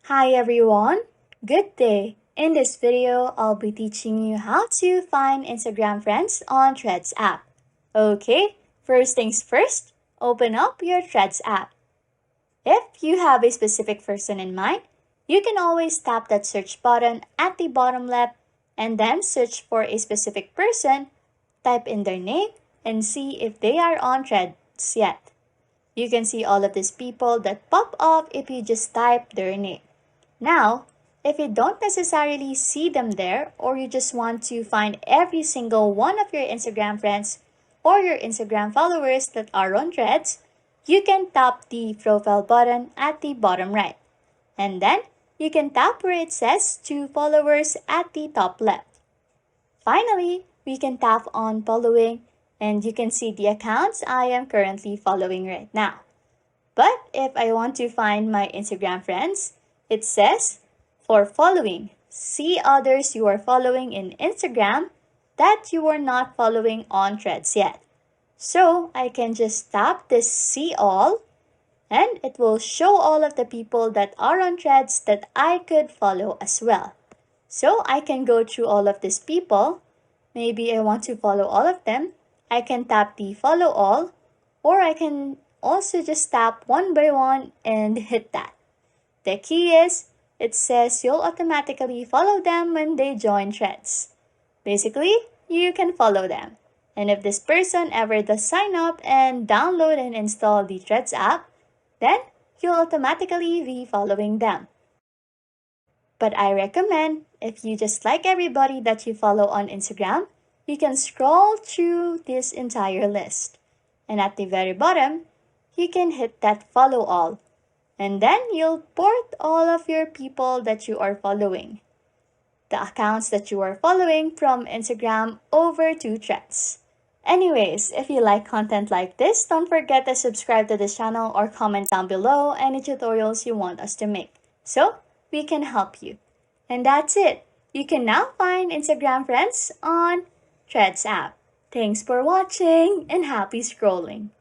Hi everyone, good day. In this video, I'll be teaching you how to find Instagram friends on Threads app. Okay, first things first, open up your Threads app. If you have a specific person in mind, you can always tap that search button at the bottom left and then search for a specific person, type in their name, and see if they are on Threads yet. You can see all of these people that pop up if you just type their name. Now, if you don't necessarily see them there or you just want to find every single one of your Instagram friends or your Instagram followers that are on Threads, you can tap the profile button at the bottom right. And then you can tap where it says to followers at the top left. Finally, we can tap on following and you can see the accounts I am currently following right now. But if I want to find my Instagram friends, it says, for following, see others you are following in Instagram that you are not following on Threads yet. So I can just tap this see all and it will show all of the people that are on Threads that I could follow as well. So I can go through all of these people. Maybe I want to follow all of them. I can tap the follow all or I can also just tap one by one and hit that. The key is, it says you'll automatically follow them when they join Threads. Basically, you can follow them. And if this person ever does sign up and download and install the Threads app, then you'll automatically be following them. But I recommend, if you just like everybody that you follow on Instagram, you can scroll through this entire list. And at the very bottom, you can hit that follow all. And then you'll port all of your people that you are following, the accounts that you are following from Instagram over to Threads. Anyways, if you like content like this, don't forget to subscribe to this channel or comment down below any tutorials you want us to make, so we can help you. And that's it. You can now find Instagram friends on Threads app. Thanks for watching and happy scrolling.